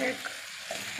1